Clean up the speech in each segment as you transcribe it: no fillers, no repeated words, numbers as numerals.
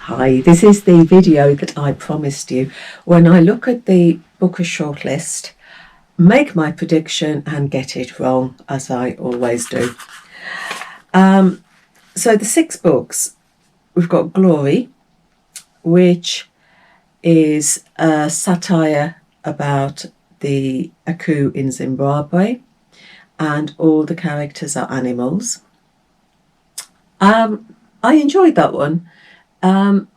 Hi, this is the video that I promised you when I look at the Booker shortlist, make my prediction and get it wrong, as I always do. So the 6 books, we've got Glory, which is a satire about a coup in Zimbabwe, and all the characters are animals. I enjoyed that one.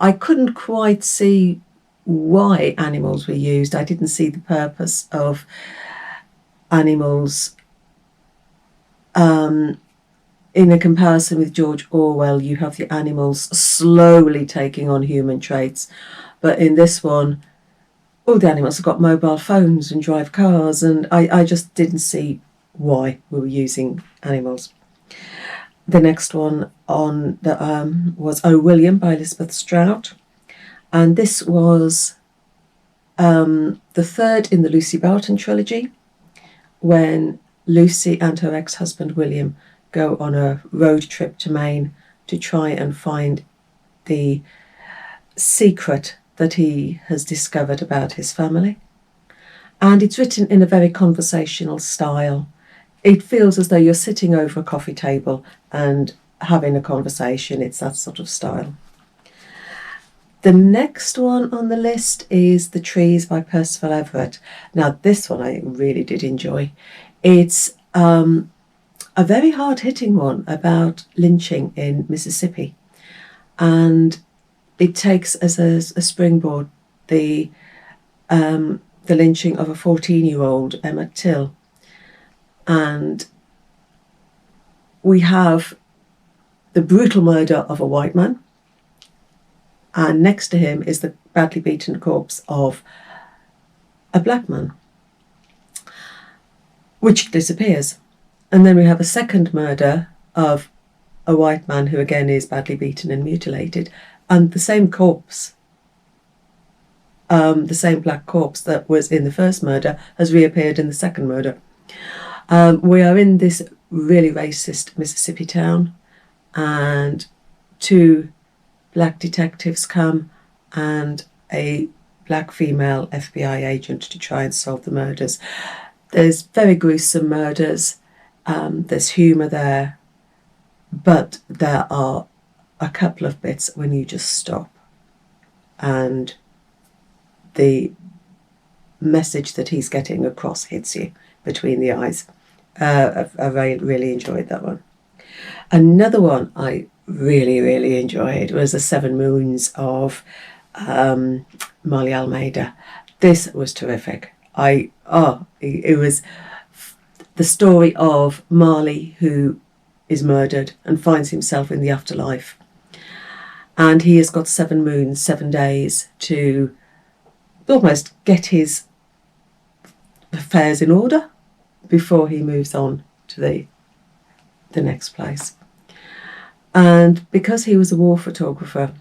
I couldn't quite see why animals were used. I didn't see the purpose of animals. In a comparison with George Orwell, you have the animals slowly taking on human traits. But in this one, all the animals have got mobile phones and drive cars, and I just didn't see why we were using animals. The next one on the was Oh William by Elizabeth Strout, and this was the third in the Lucy Barton trilogy, when Lucy and her ex-husband William go on a road trip to Maine to try and find the secret that he has discovered about his family. And it's written in a very conversational style. It feels as though you're sitting over a coffee table and having a conversation. It's that sort of style. The next one on the list is The Trees by Percival Everett. Now, this one I really did enjoy. It's a very hard-hitting one about lynching in Mississippi. And it takes as a springboard the lynching of a 14-year-old, Emmett Till. And we have the brutal murder of a white man, and next to him is the badly beaten corpse of a black man, which disappears. And then we have a second murder of a white man who again is badly beaten and mutilated, and the same corpse, the same black corpse that was in the first murder has reappeared in the second murder. We are in this really racist Mississippi town, and 2 black detectives come and a black female FBI agent to try and solve the murders. There's very gruesome murders, there's humour there, but there are a couple of bits when you just stop and the message that he's getting across hits you between the eyes. I really enjoyed that one. Another one I really enjoyed was The 7 Moons of Marley Almeida. This was terrific. It was the story of Marley, who is murdered and finds himself in the afterlife, and he has got 7 moons, 7 days to almost get his affairs in order before he moves on to the next place. And because he was a war photographer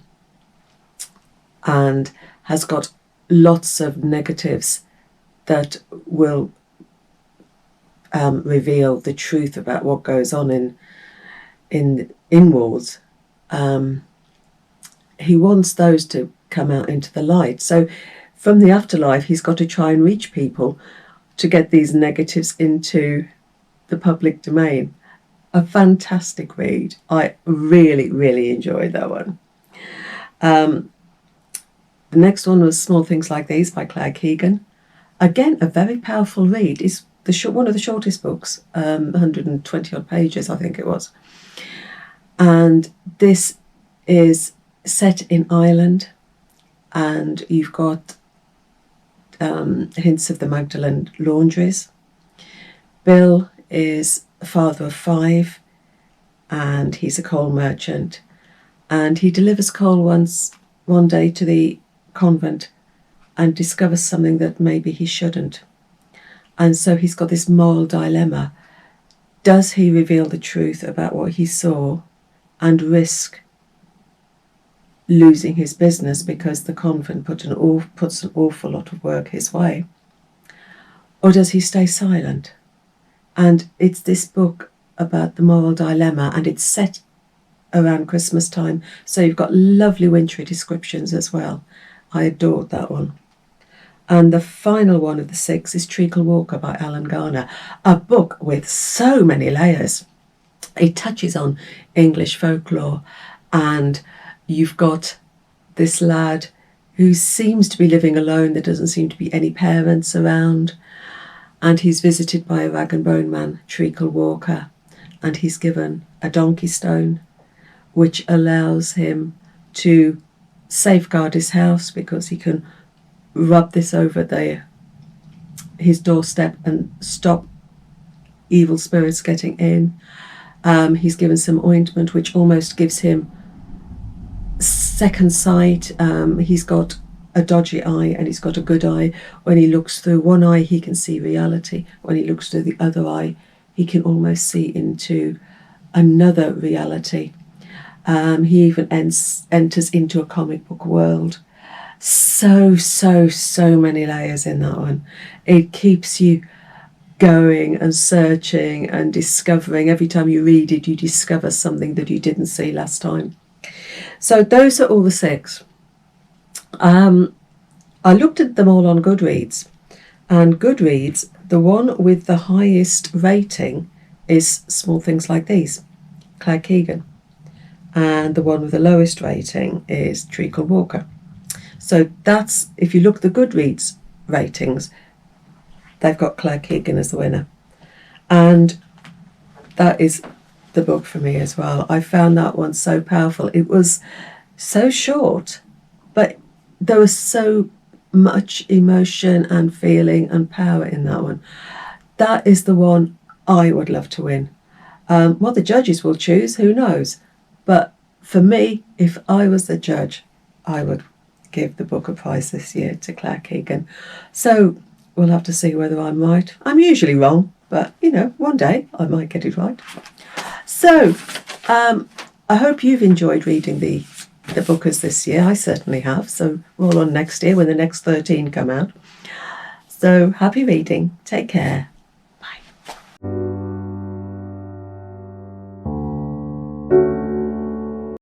and has got lots of negatives that will reveal the truth about what goes on in wars, he wants those to come out into the light. So from the afterlife, he's got to try and reach people to get these negatives into the public domain. A fantastic read. I really enjoyed that one. The next one was Small Things Like These by Claire Keegan. Again, a very powerful read. It's one of the shortest books, 120 odd pages, I think it was. And this is set in Ireland, and you've got hints of the Magdalen laundries. Bill is a father of 5, and he's a coal merchant, and he delivers coal one day to the convent and discovers something that maybe he shouldn't. And so he's got this moral dilemma. Does he reveal the truth about what he saw and risk losing his business because the convent puts an awful lot of work his way? Or does he stay silent? And it's this book about the moral dilemma, and it's set around Christmas time. So you've got lovely wintry descriptions as well. I adored that one. And the final one of the 6 is Treacle Walker by Alan Garner, a book with so many layers. It touches on English folklore, and you've got this lad who seems to be living alone. There doesn't seem to be any parents around, and he's visited by a rag and bone man, Treacle Walker, and he's given a donkey stone, which allows him to safeguard his house because he can rub this over his doorstep and stop evil spirits getting in. He's given some ointment which almost gives him second sight. He's got a dodgy eye and he's got a good eye. When he looks through one eye, he can see reality. When he looks through the other eye, he can almost see into another reality. He even enters into a comic book world. So many layers in that one. It keeps you going and searching and discovering. Every time you read it, you discover something that you didn't see last time. So those are all the 6. I looked at them all on Goodreads, and Goodreads, the one with the highest rating is Small Things Like These, Claire Keegan, and the one with the lowest rating is Treacle Walker. So that's, if you look at the Goodreads ratings, they've got Claire Keegan as the winner. And that is the book for me as well. I found that one so powerful. It was so short, but there was so much emotion and feeling and power in that one. That is the one I would love to win. What the judges will choose, who knows? But for me, if I was the judge, I would give the Booker Prize this year to Claire Keegan. So we'll have to see whether I'm right. I'm usually wrong, but one day I might get it right. So I hope you've enjoyed reading the Bookers this year. I certainly have. So roll on next year when the next 13 come out. So happy reading. Take care.